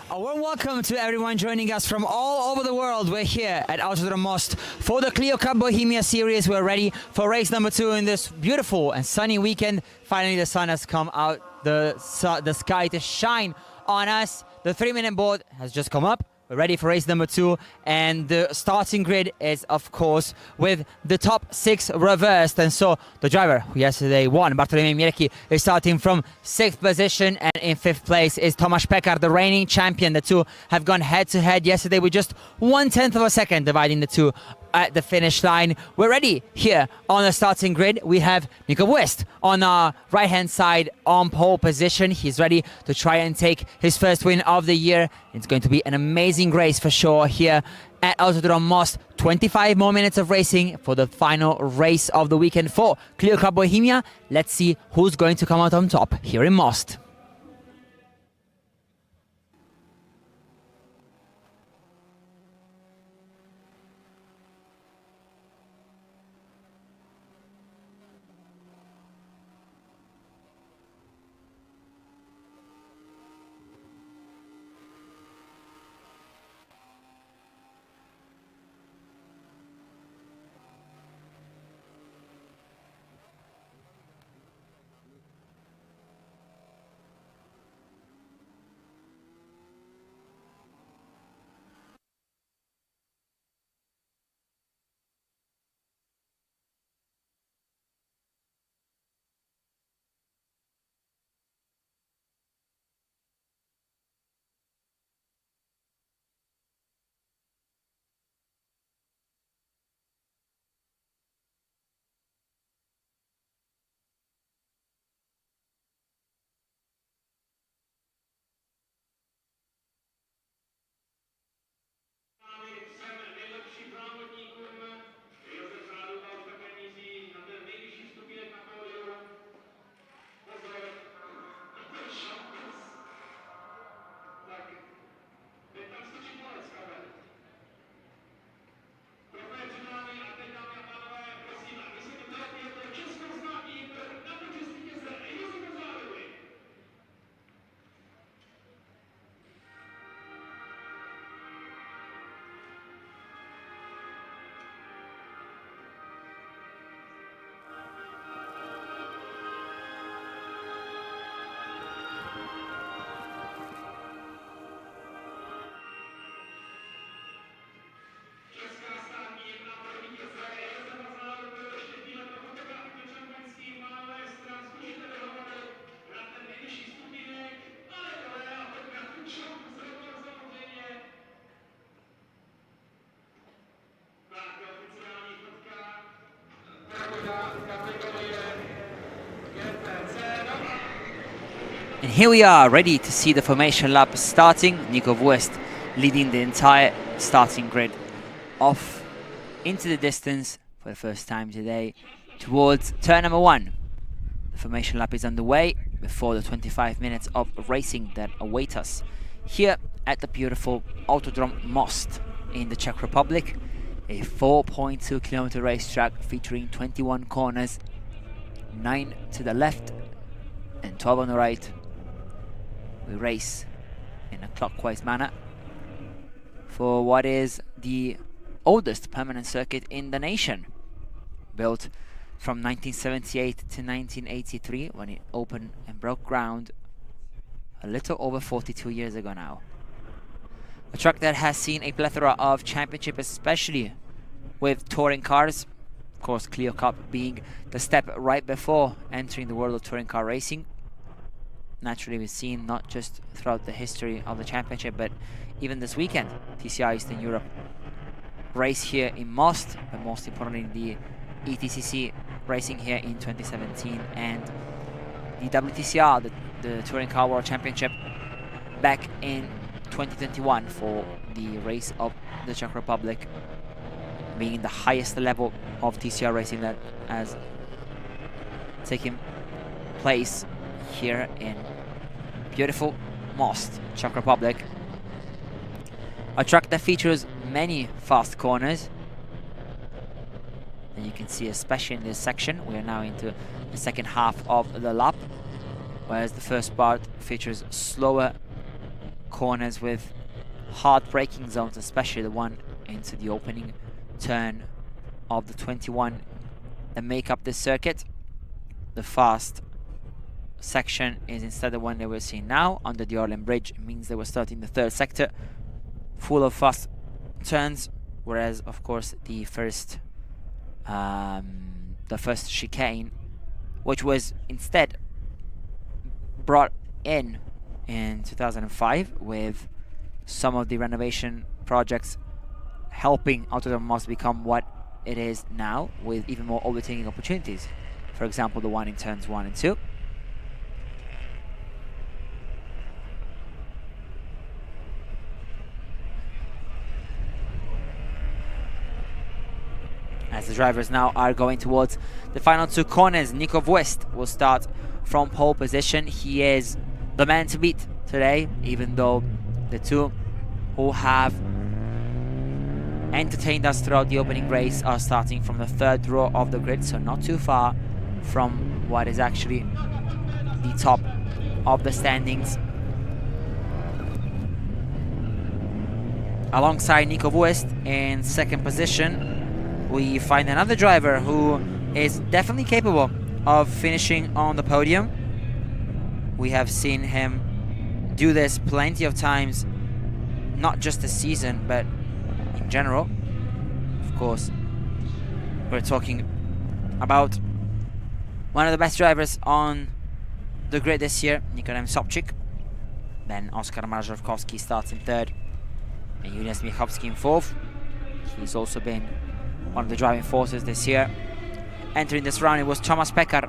A warm welcome to everyone joining us from all over the world. We're here at Autodrom Most for the Clio Cup Bohemia Series. We're ready for race number 2 in this beautiful and sunny weekend. Finally, the sun has come out, the sky to shine on us. The 3-minute board has just come up. We're ready for race number 2, and the starting grid is, of course, with the top 6 reversed. And so the driver who yesterday won, Bartolomei Mirki, is starting from 6th position, and in 5th place is Tomasz Pekar, the reigning champion. The two have gone head-to-head yesterday with just 1/10 of a second dividing the two at the finish line. We're ready here on the starting grid. We have Nico West on our right-hand side on pole position. He's ready to try and take his first win of the year. It's going to be an amazing race for sure here at Autodrom Most. 25 more minutes of racing for the final race of the weekend for Clio Cup Bohemia. Let's see who's going to come out on top here in Most. And here we are, ready to see the formation lap starting. Nico West leading the entire starting grid off into the distance for the first time today towards turn number 1. The formation lap is underway before the 25 minutes of racing that await us here at the beautiful Autodrom Most in the Czech Republic. A 4.2 kilometer racetrack featuring 21 corners, 9 to the left and 12 on the right. We race in a clockwise manner for what is the oldest permanent circuit in the nation, built from 1978 to 1983 when it opened and broke ground a little over 42 years ago now. A track that has seen a plethora of championship, especially with touring cars. Of course, Clio Cup being the step right before entering the world of touring car racing. Naturally, we've seen not just throughout the history of the championship, but even this weekend, TCR Eastern Europe race here in Most, but most importantly the ETCC racing here in 2017, and the WTCR, the Touring Car World Championship, back in 2021 for the race of the Czech Republic, being the highest level of TCR racing that has taken place here in beautiful Most, Czech Republic. A track that features many fast corners, and you can see especially in this section. We are now into the second half of the lap, whereas the first part features slower corners with hard braking zones, especially the one into the opening turn of the 21 that make up this circuit. The fast section is instead the one that we're seeing now under the Orlen Bridge. It means that we're starting the third sector full of fast turns, whereas of course the first chicane, which was instead brought in 2005 with some of the renovation projects helping Autodrom Most become what it is now, with even more overtaking opportunities. For example, the one in turns 1 and 2. As the drivers now are going towards the final 2 corners, Nico West will start from pole position. He is the man to beat today, even though the two who have entertained us throughout the opening race are starting from the 3rd row of the grid, so not too far from what is actually the top of the standings. Alongside Nico West in 2nd position, we find another driver who is definitely capable of finishing on the podium. We have seen him do this plenty of times, not just this season, but in general. Of course, we're talking about one of the best drivers on the grid this year, Nikodem Sobczyk. Then Oskar Marzarkowski starts in 3rd, and Julian Smiechowski in 4th. He's also been one of the driving forces this year. Entering this round, it was Tomasz Pekar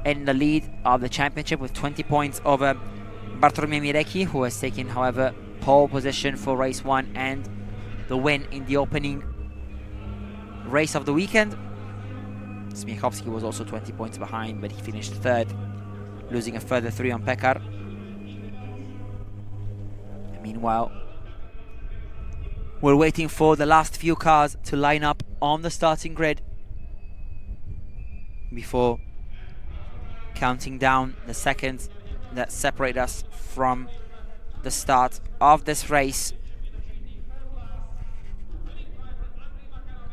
in the lead of the championship with 20 points over Bartłomiej Mirecki, who has taken, however, pole position for race 1 and the win in the opening race of the weekend. Smiechowski was also 20 points behind, but he finished 3rd, losing a further 3 on Pekar. And meanwhile, we're waiting for the last few cars to line up on the starting grid before counting down the seconds that separate us from the start of this race.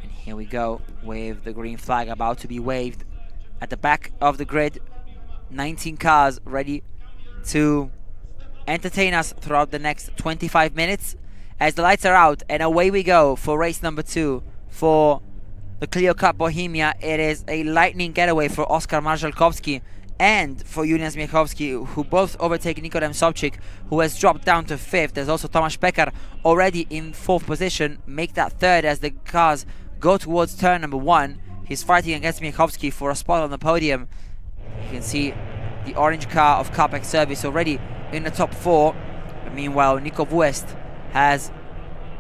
And here we go with the green flag about to be waved at the back of the grid. 19 cars ready to entertain us throughout the next 25 minutes as the lights are out, and away we go for race number 2 for the Clio Cup Bohemia. It is a lightning getaway for Oskar Marzalkowski and for Julian Smiechowski, who both overtake Nikodem Sobczyk, who has dropped down to 5th. There's also Tomasz Pekar already in 4th position, make that 3rd as the cars go towards turn number 1. He's fighting against Smiechowski for a spot on the podium. You can see the orange car of Carpex Service already in the top 4. But meanwhile, Nico West has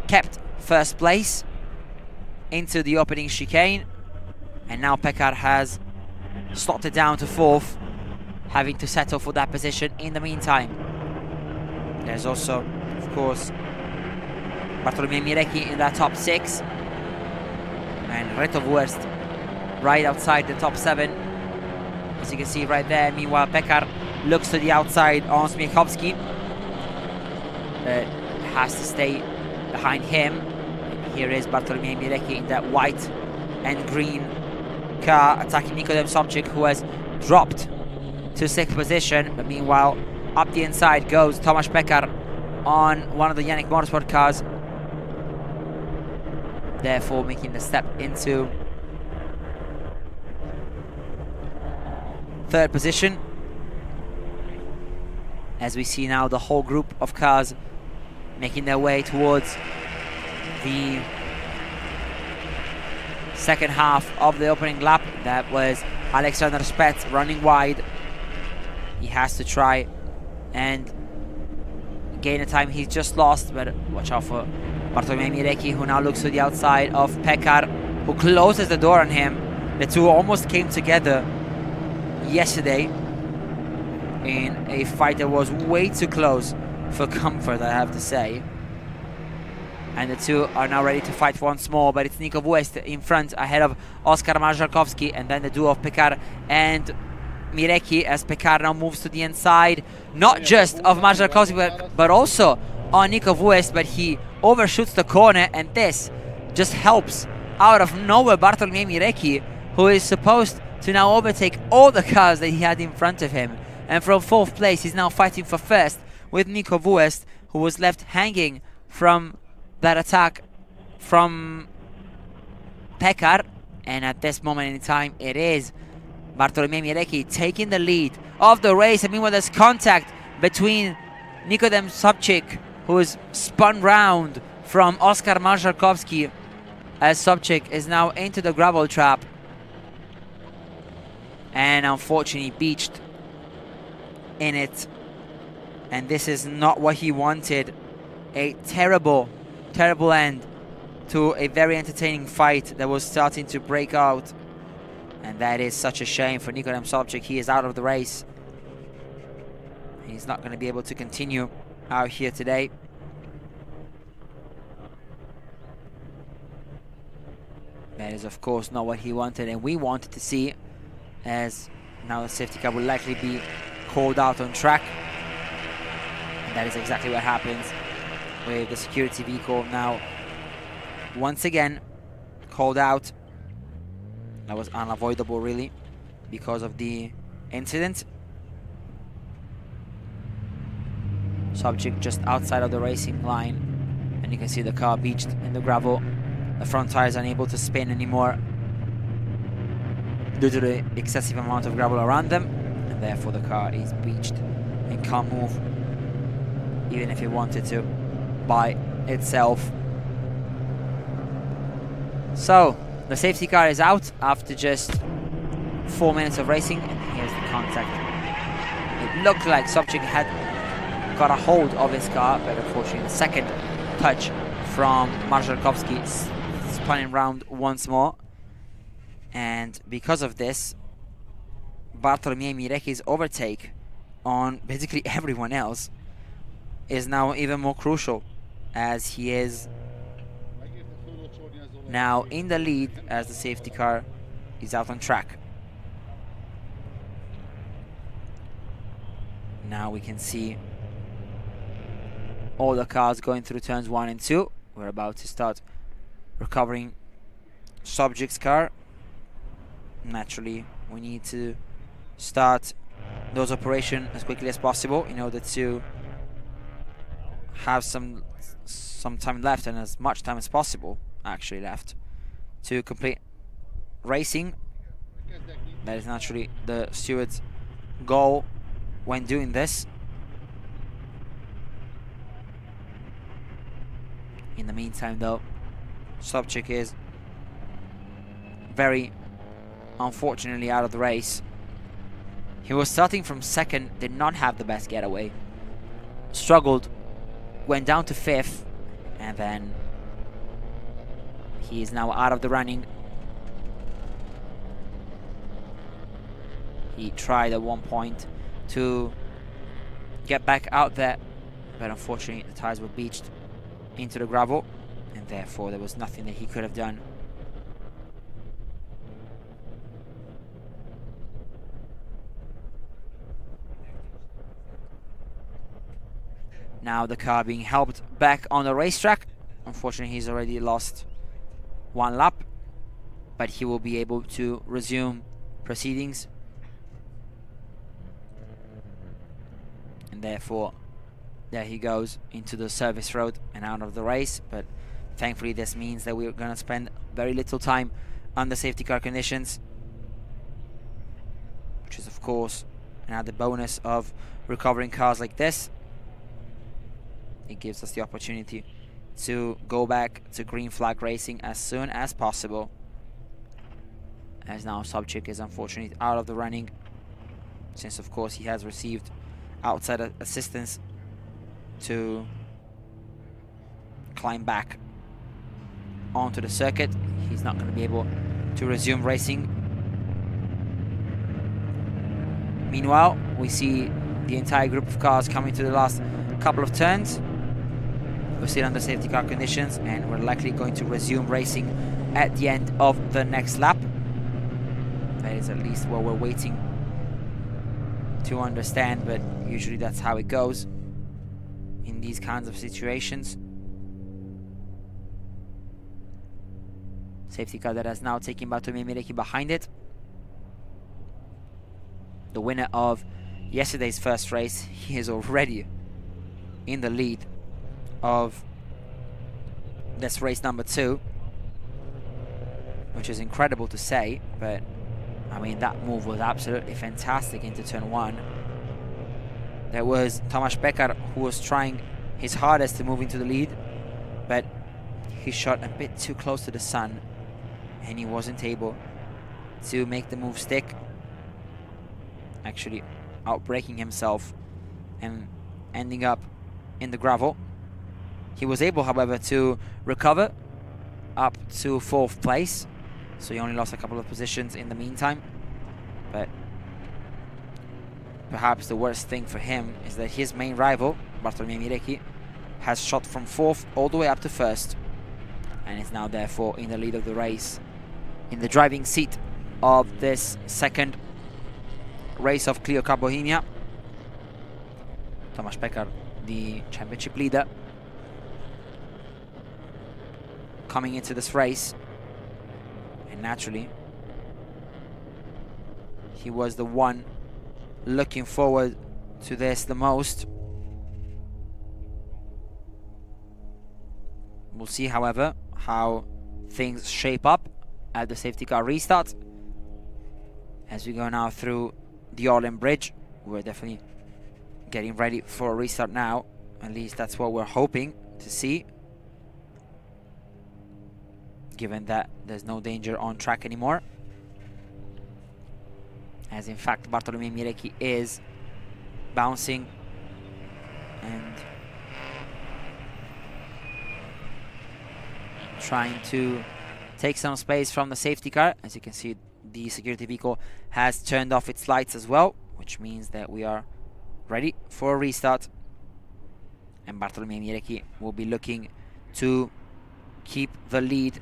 kept 1st place into the opening chicane, and now Pekar has slotted down to 4th, having to settle for that position in the meantime. There's also, of course, Bartłomiej Mirecki in that top 6, and Retov Wurst right outside the top 7, as you can see right there. Meanwhile, Pekar looks to the outside on Smiechowski, but has to stay behind him. And here is Bartłomiej Mirecki in that white and green car attacking Nikodem Sobczyk, who has dropped to 6th position. But meanwhile, up the inside goes Tomasz Pekar on one of the Yannick Motorsport cars, therefore making the step into 3rd position. As we see now the whole group of cars making their way towards the second half of the opening lap. That was Alexander Spetz running wide. He has to try and gain a time he's just lost, but watch out for Bartłomiej Mirecki, who now looks to the outside of Pekar, who closes the door on him. The two almost came together yesterday in a fight that was way too close for comfort, I have to say. And the two are now ready to fight once more, but it's Nico West in front ahead of Oskar Marzalkowski, and then the duo of Pekar and Mirecki, as Pekar now moves to the inside, not just of Marzalkowski but also on Nico West, but he overshoots the corner, and this just helps out of nowhere Bartolomei Mirecki, who is supposed to now overtake all the cars that he had in front of him. And from 4th place, he's now fighting for 1st with Nico West, who was left hanging from that attack from Pekar. And at this moment in time, it is Bartolomei Mirecki taking the lead of the race. And meanwhile, there's contact between Nikodem Sobchik, who is spun round from Oskar Marszalkowski, as Sobchik is now into the gravel trap and unfortunately beached in it. And this is not what he wanted. A terrible, terrible end to a very entertaining fight that was starting to break out. And that is such a shame for Nikodem Sobchik. He is out of the race. He's not going to be able to continue out here today. That is, of course, not what he wanted and we wanted to see, as now the safety car will likely be called out on track. And that is exactly what happens with the security vehicle now once again called out. That was unavoidable, really, because of the incident. Subject just outside of the racing line, and you can see the car beached in the gravel. The front tires unable to spin anymore due to the excessive amount of gravel around them, and therefore the car is beached and can't move, even if it wanted to, by itself. So the safety car is out after just 4 minutes of racing, and here's the contact. It looked like Sobchik had got a hold of his car, but unfortunately the second touch from Marszalkowski spun him round once more. And because of this, Bartolomei Mirecki's overtake on basically everyone else is now even more crucial, as he is now in the lead as the safety car is out on track. Now we can see all the cars going through turns 1 and 2. We're about to start recovering Sobchik's car. Naturally, we need to start those operations as quickly as possible in order to have some time left, and as much time as possible actually left to complete racing. That is naturally the steward's goal when doing this. In the meantime, though, Sobchik is very unfortunately out of the race. He was starting from 2nd, did not have the best getaway, struggled, went down to 5th, and then he is now out of the running. He tried at one point to get back out there, but unfortunately the tires were beached into the gravel, and therefore there was nothing that he could have done. Now the car being helped back on the racetrack. Unfortunately, he's already lost 1 lap, but he will be able to resume proceedings, and therefore there he goes into the service road and out of the race. But thankfully this means that we're going to spend very little time on the safety car conditions, which is of course another bonus of recovering cars like this. It gives us the opportunity to go back to green flag racing as soon as possible, as now Sobchik is unfortunately out of the running, since of course he has received outside assistance to climb back onto the circuit. He's not going to be able to resume racing. Meanwhile, we see the entire group of cars coming to the last couple of turns. We're still under safety car conditions, and we're likely going to resume racing at the end of the next lap. That is at least what we're waiting to understand, but usually that's how it goes in these kinds of situations. Safety car that has now taken Bartolomei Mireki behind it. The winner of yesterday's first race, he is already in the lead of this race number 2, which is incredible to say, but I mean, that move was absolutely fantastic into turn 1. There was Tomasz Pekar, who was trying his hardest to move into the lead, but he shot a bit too close to the sun and he wasn't able to make the move stick, actually outbraking himself and ending up in the gravel. He was able, however, to recover up to 4th place, so he only lost a couple of positions in the meantime. But perhaps the worst thing for him is that his main rival, Bartolomei Mireki, has shot from 4th all the way up to 1st and is now therefore in the lead of the race, in the driving seat of this second race of Clio Cup Bohemia. Tomasz Pekar, the championship leader, coming into this race, and naturally he was the one looking forward to this the most. We'll see, however, how things shape up at the safety car restart as we go now through the Orlen Bridge. We're definitely getting ready for a restart now. At least that's what we're hoping to see, given that there's no danger on track anymore, as in fact Bartolomei Mireki is bouncing and trying to take some space from the safety car. As you can see, the security vehicle has turned off its lights as well, which means that we are ready for a restart, and Bartolomei Mireki will be looking to keep the lead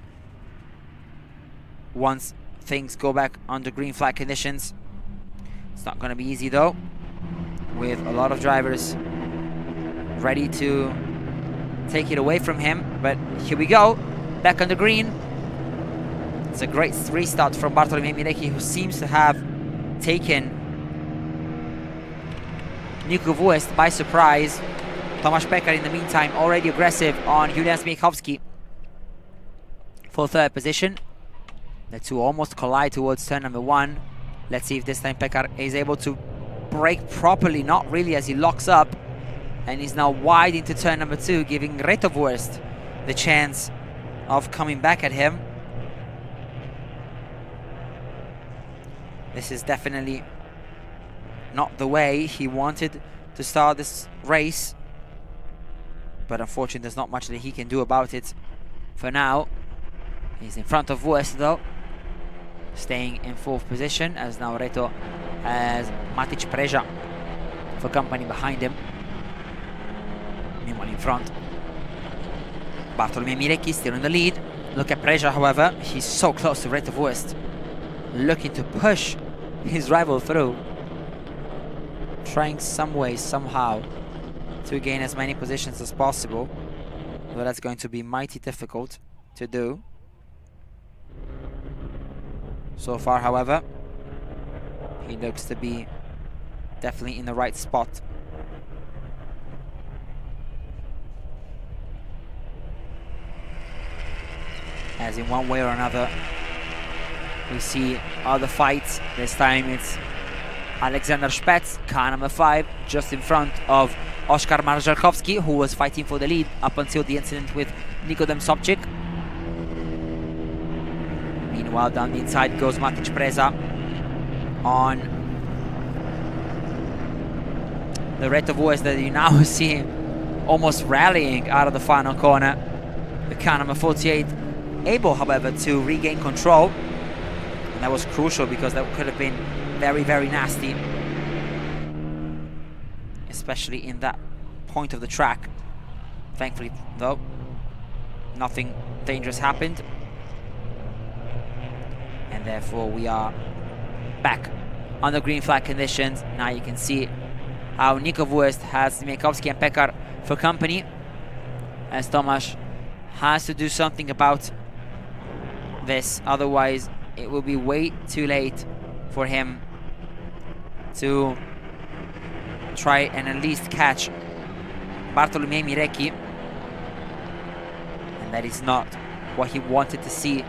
once things go back under green flag conditions. It's not going to be easy though, with a lot of drivers ready to take it away from him, but here we go, back on the green. It's a great restart from Bartolomei Mireki, who seems to have taken Nico Vuest by surprise. Tomasz Pekar in the meantime already aggressive on Julian Zmiechowski for 3rd position. The two almost collide towards turn number 1. Let's see if this time Pekar is able to brake properly. Not really, as he locks up and is now wide into turn number 2, giving Reto Vuest the chance of coming back at him. This is definitely not the way he wanted to start this race, but unfortunately there's not much that he can do about it for now. He's in front of Vuest though, staying in 4th position, as now Reto has Matic Preja for company behind him. Meanwhile in front, Bartolomei Mireki still in the lead. Look at Preja, however, he's so close to Reto Vuest, looking to push his rival through, trying some way, somehow, to gain as many positions as possible, but that's going to be mighty difficult to do. So far, however, he looks to be definitely in the right spot. As in one way or another, we see other fights. This time it's Alexander Spetz, car number 5, just in front of Oskar Marżalkowski, who was fighting for the lead up until the incident with Nikodem Sobczyk. Meanwhile, down the inside goes Matic Preza on the Reto Vuest that you now see almost rallying out of the final corner. The car number 48 able, however, to regain control. And that was crucial, because that could have been very, very nasty, especially in that point of the track. Thankfully, though, nothing dangerous happened, and therefore we are back on the green flag conditions. Now you can see how Nico Vuest has Zmiechowski and Pekar for company, as Tomasz has to do something about this, otherwise it will be way too late for him to try and at least catch Bartolomiej Mirecki, and that is not what he wanted to see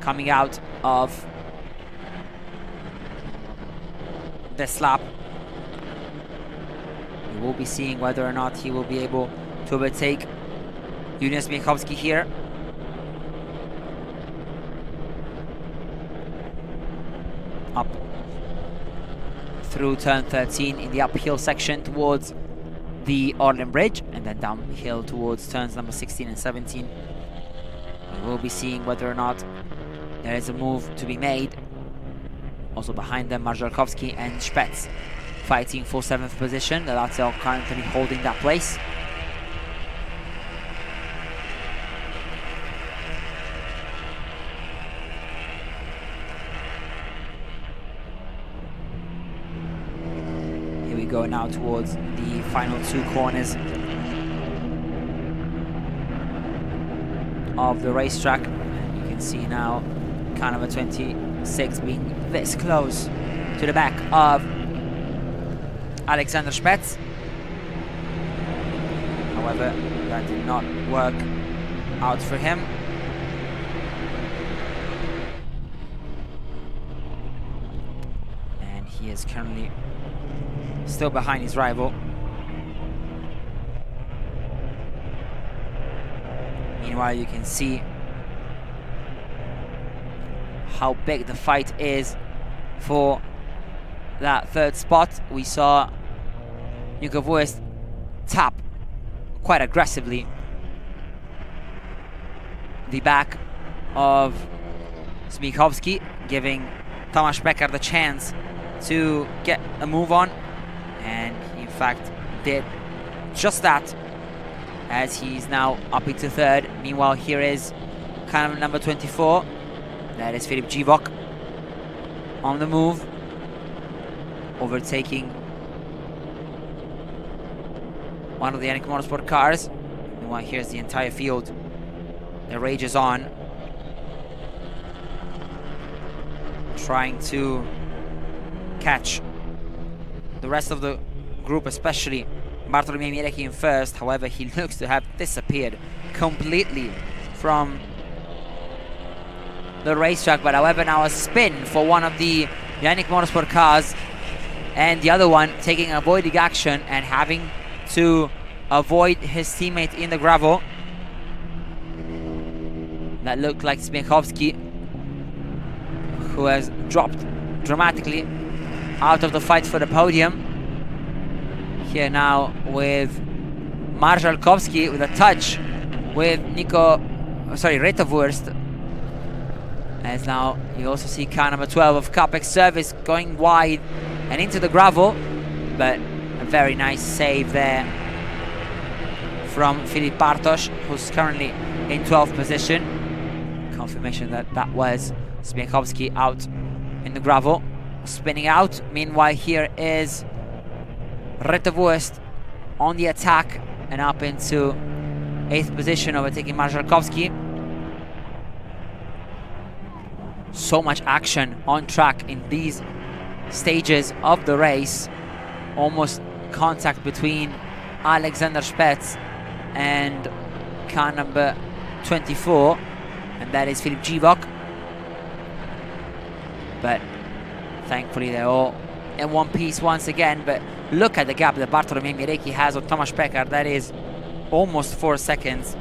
coming out of this lap. We will be seeing whether or not he will be able to overtake Juliusz Miechowski here. Up through turn 13 in the uphill section towards the Orlen Bridge, and then downhill towards turns number 16 and 17. We will be seeing whether or not there is a move to be made. Also behind them, Marszalkowski and Spetz fighting for 7th position. The latter currently holding that place. Here we go now towards the final 2 corners of the racetrack. And you can see now kind of a 26 being this close to the back of Alexander Spetz. However, that did not work out for him. And he is currently still behind his rival. Meanwhile, you can see how big the fight is for that 3rd spot. We saw Nico Wüst tap quite aggressively the back of Smiechowski, giving Tomasz Pekar the chance to get a move on, and he in fact did just that, as he's now up into 3rd. Meanwhile, here is kind of number 24. That is Filip Dziwok on the move, overtaking one of the Yannick Motorsport cars. Meanwhile, here's the entire field. The rage is on, trying to catch the rest of the group, especially Bartolomiej Mirecki in 1st. However, he looks to have disappeared completely from the racetrack. But however, now a spin for one of the Yannick Motorsport cars, and the other one taking avoiding action and having to avoid his teammate in the gravel. That looked like Smiechowski, who has dropped dramatically out of the fight for the podium. Here now with Marszalkowski with a touch with Reto Wüst. As now you also see car number 12 of Capex Service going wide and into the gravel, but a very nice save there from Filip Bartosz, who's currently in 12th position. Confirmation that that was Smiechowski out in the gravel, spinning out. Meanwhile, here is Reto Wüst on the attack and up into 8th position, overtaking Marszalkowski. So much action on track in these stages of the race. Almost contact between Alexander Spetz and car number 24, and that is Filip Dziwok. But thankfully they're all in one piece once again. But look at the gap that Bartolomiej Mirecki has on Tomasz Pekar. That is almost 4 seconds,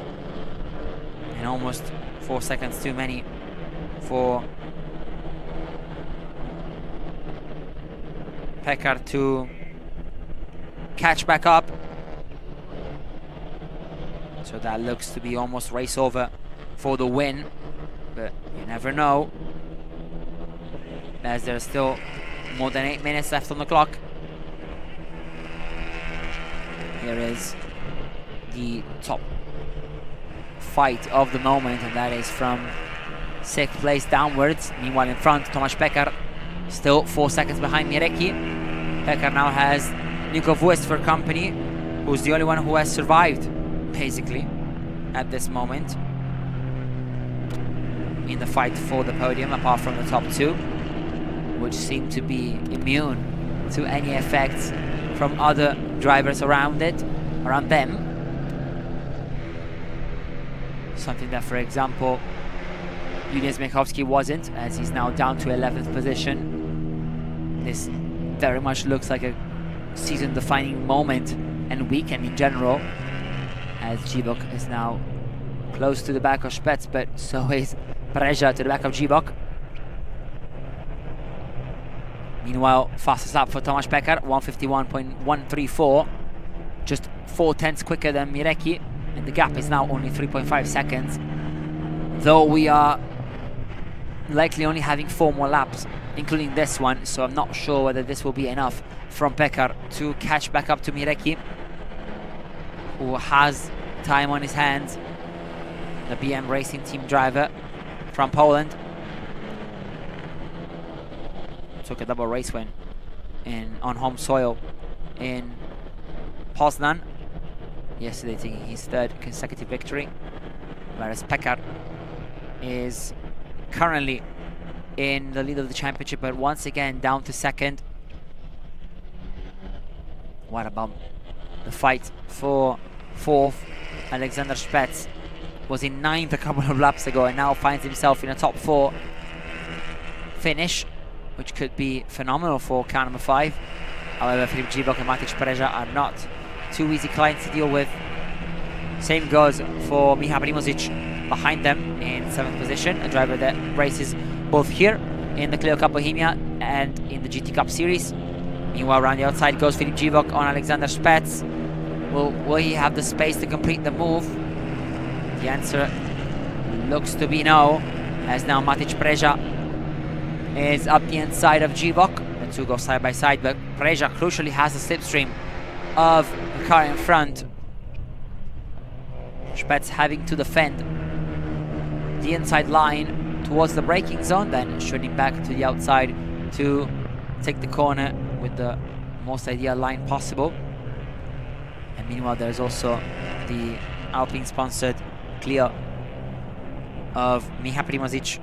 and almost 4 seconds too many for Pekar to catch back up. So that looks to be almost race over for the win, but you never know, as there's still more than 8 minutes left on the clock. Here is the top fight of the moment, and that is from 6th place downwards. Meanwhile, in front, Tomasz Pekar still 4 seconds behind Mirecki. Pekar now has Nico Wüst for company, who's the only one who has survived, basically, at this moment in the fight for the podium, apart from the top two, which seem to be immune to any effects from other drivers around them. Something that, for example, Julian Zmiechowski wasn't, as he's now down to 11th position. This very much looks like a season-defining moment and weekend in general, as Gibok is now close to the back of Spets, but so is Pressure to the back of Gibok. Meanwhile, fastest lap for Tomasz Pekar, 151.134, just 4/10 quicker than Mireki, and the gap is now only 3.5 seconds. Though we are likely only having 4 more laps, including this one, so I'm not sure whether this will be enough from Pekar to catch back up to Mireki, who has time on his hands, the BM Racing Team driver from Poland. Took a double race win on home soil in Poznan yesterday, taking his 3rd consecutive victory, whereas Pekar is currently in the lead of the championship, but once again down to 2nd. What about the fight for 4th? Alexander Spets was in 9th a couple of laps ago and now finds himself in a top 4 finish, which could be phenomenal for car number 5. However, Filip Gibok and Matic Preza are not too easy clients to deal with. Same goes for Miha Primozic behind them in 7th position, a driver that races both here in the Clio Cup Bohemia and in the GT Cup Series. Meanwhile, around the outside goes Filip Gibok on Alexander Spets. Will he have the space to complete the move? The answer looks to be no, as now Matic Preza is up the inside of Gibok. The two go side by side, but Preza crucially has the slipstream of the car in front. Spets having to defend the inside line towards the braking zone, then shooting back to the outside to take the corner with the most ideal line possible. And meanwhile, there's also the Alpine sponsored Clio of Miha Primozic.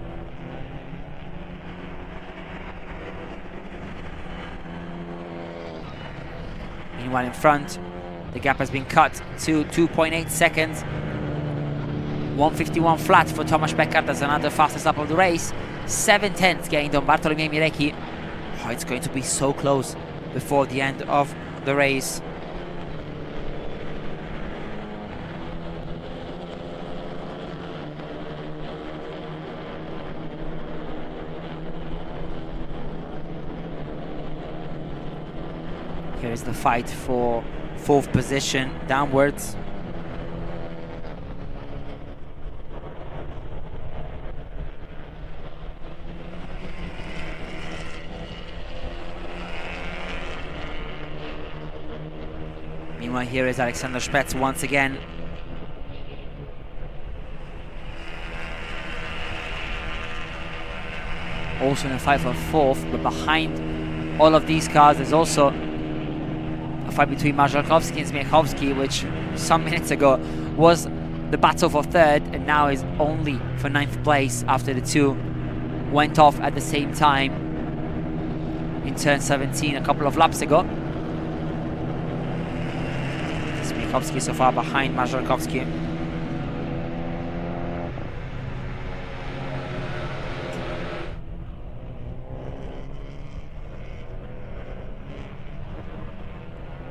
Meanwhile, in front, the gap has been cut to 2.8 seconds. 151 flat for Tomasz Pekar. That's another fastest lap of the race. 7/10 gained on Bartolomiej Mireki. Oh, it's going to be so close before the end of the race. Here is the fight for 4th position downwards. Meanwhile, here is Alexander Spets once again. Also in a fight for 4th, but behind all of these cars there's also a fight between Marszalkowski and Zmiechowski, which some minutes ago was the battle for 3rd and now is only for 9th place after the two went off at the same time in turn 17 a couple of laps ago. Zmiechowski so far behind Marszalkowski.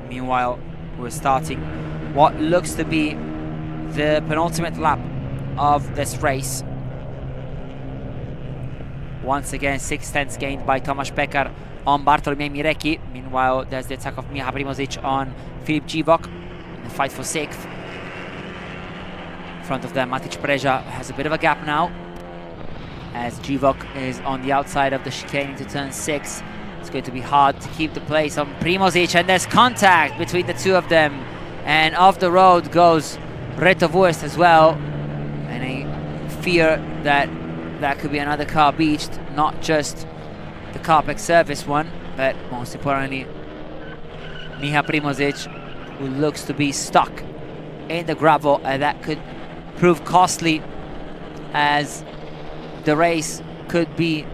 Meanwhile, we're starting what looks to be the penultimate lap of this race. Once again, 6/10 gained by Tomasz Pekar on Bartolomiej Mireki. Meanwhile, there's the attack of Miha Primozic on Filip Gibok in the fight for 6th. In front of them, Matic Preza has a bit of a gap now, as Gibok is on the outside of the chicane into turn 6. It's going to be hard to keep the place on Primozic, and there's contact between the two of them. And off the road goes Reto Wurst as well. And I fear that that could be another car beached, not just the Carpex service one, but most importantly, Miha Primozic who looks to be stuck in the gravel, and that could prove costly, as the race could be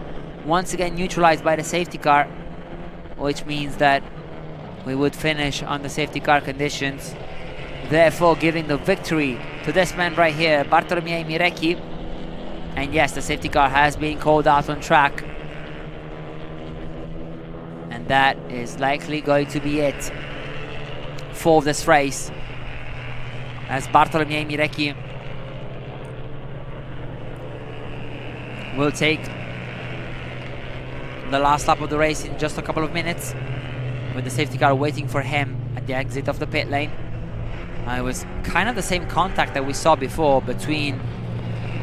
once again neutralized by the safety car, which means that we would finish on the safety car conditions, therefore giving the victory to this man right here, Bartolomiej Mirecki. And yes, the safety car has been called out on track, and that is likely going to be it for this race, as Bartolomiej Mirecki will take the last lap of the race in just a couple of minutes, with the safety car waiting for him at the exit of the pit lane. It was kind of the same contact that we saw before between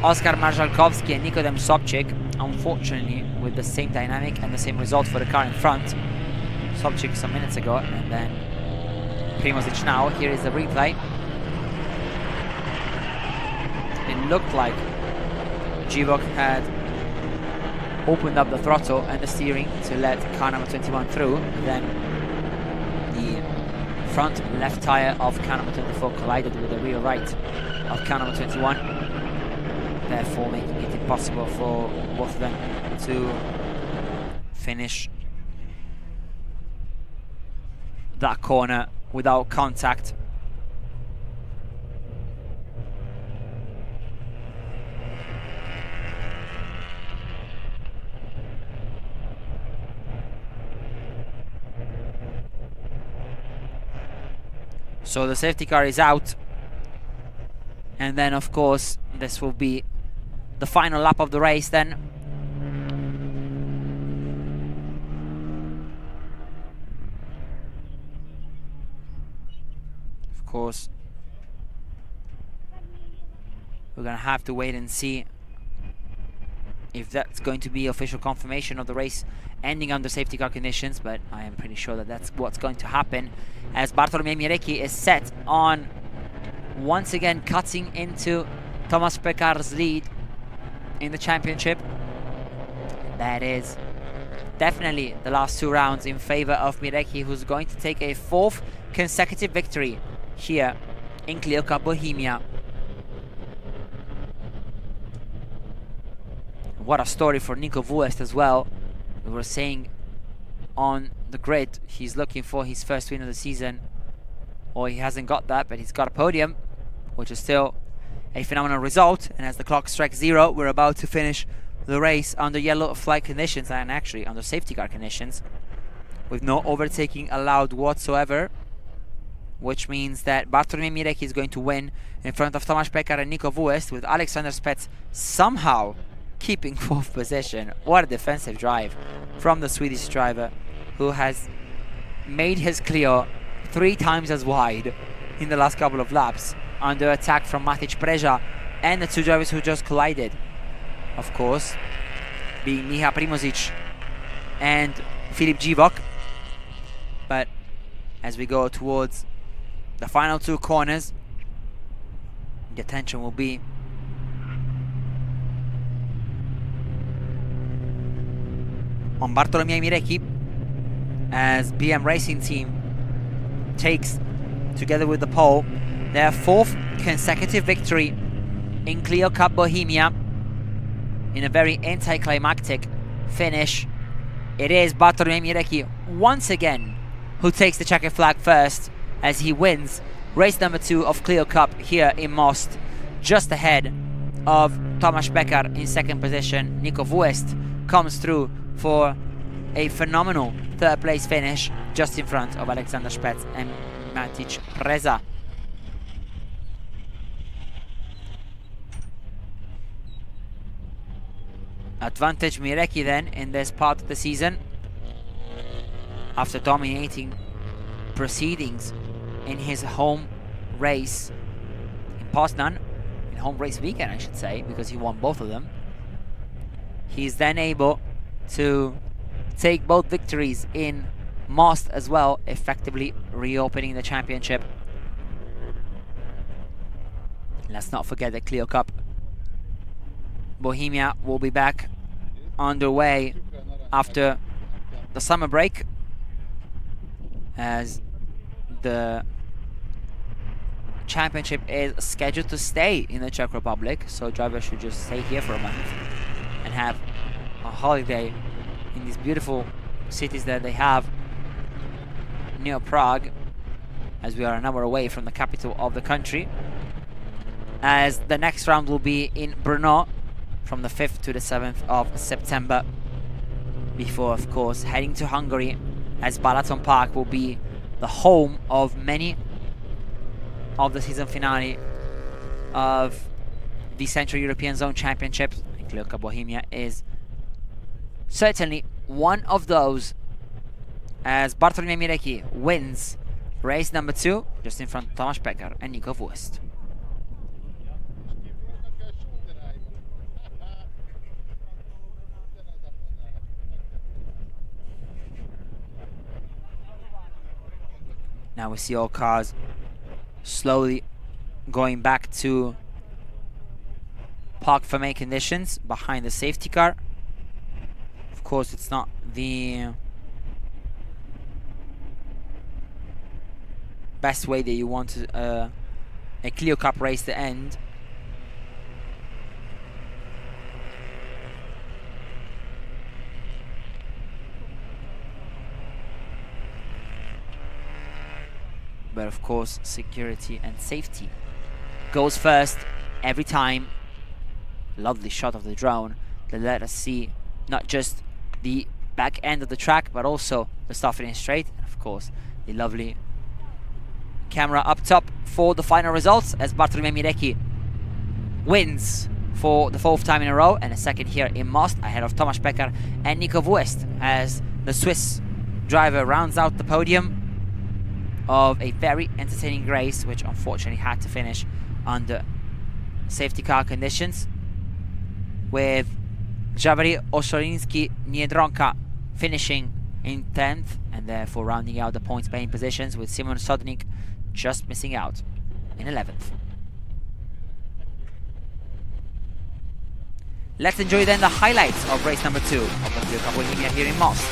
Oskar Marszalkowski and Nikodem Sobczyk, unfortunately with the same dynamic and the same result for the car in front. Sobczyk some minutes ago, and then Primožić now. Here is the replay. It looked like Zivok had opened up the throttle and the steering to let car number 21 through. Then the front left tire of car number 24 collided with the rear right of car number 21, therefore making it impossible for both of them to finish that corner without contact. So the safety car is out, and then of course this will be the final lap of the race then. Of course, we're gonna have to wait and see if that's going to be official confirmation of the race ending under safety car conditions, but I am pretty sure that that's what's going to happen, as Bartolomiej Mirecki is set on once again cutting into Tomasz Pekar's lead in the championship. That is definitely the last two rounds in favor of Mirecki, who's going to take a fourth consecutive victory here in Clio Cup Bohemia. What a story for Nico Vuest as well. We were saying on the grid he's looking for his first win of the season, or he hasn't got that, but he's got a podium, which is still a phenomenal result. And as the clock strikes 0, we're about to finish the race under yellow flag conditions, and actually under safety car conditions, with no overtaking allowed whatsoever, which means that Bartolomiej Mirecki is going to win in front of Tomasz Pekar and Nico Vuest, with Alexander Spets somehow keeping fourth position. What a defensive drive from the Swedish driver, who has made his Clio 3 times as wide in the last couple of laps, under attack from Matic Preza and the two drivers who just collided, of course, being Miha Primožić and Filip Zivok. But as we go towards the final two corners, the attention will be on Bartolomiej Mirecki, as BM Racing Team takes, together with the pole, their fourth consecutive victory in Clio Cup Bohemia in a very anticlimactic finish. It is Bartolomiej Mirecki once again who takes the checkered flag first, as he wins race number 2 of Clio Cup here in Most, just ahead of Tomasz Pekar in second position. Nico Vuest comes through for a phenomenal third place finish, just in front of Alexander Spets and Matic Preza. Advantage Mirecki then in this part of the season, after dominating proceedings in his home race in Poznan, in home race weekend I should say, because he won both of them. He's then able to take both victories in Most as well, effectively reopening the championship. Let's not forget that Clio Cup Bohemia will be back underway after the summer break, as the Championship is scheduled to stay in the Czech Republic, so drivers should just stay here for a month and have a holiday in these beautiful cities that they have near Prague, as we are an hour away from the capital of the country, as the next round will be in Brno from the 5th to the 7th of September, before of course heading to Hungary, as Balaton Park will be the home of many of the season finale of the Central European Zone Championships. And Clio Cup Bohemia is certainly one of those, as Bartolomej Mirecki wins race number 2, just in front of Tomáš Pekar and Nico Wust. Now we see all cars slowly going back to park formation conditions behind the safety car. Of course, it's not the best way that you want a Clio Cup race to end. But of course, security and safety goes first every time. Lovely shot of the drone that let us see not just the back end of the track, but also the Staffelin straight, and of course the lovely camera up top for the final results, as Bartolomej Mirecki wins for the 4th time in a row and a second here in Most, ahead of Tomáš Pekar and Nico Wust, as the Swiss driver rounds out the podium of a very entertaining race, which unfortunately had to finish under safety car conditions, with Javari Osolinski-Niedronka finishing in 10th and therefore rounding out the points paying positions, with Simon Sodnik just missing out in 11th. Let's enjoy then the highlights of race number 2 of the Clio Cup Bohemia here in Most.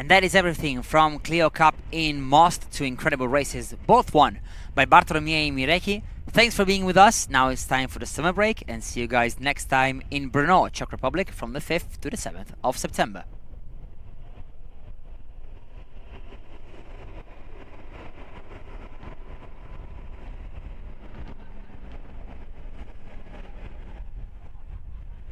That is everything from Clio Cup in Most, 2 incredible races, both won by Bartolomej Mirecki. Thanks for being with us. Now it's time for the summer break, and see you guys next time in Brno, Czech Republic, from the 5th to the 7th of September.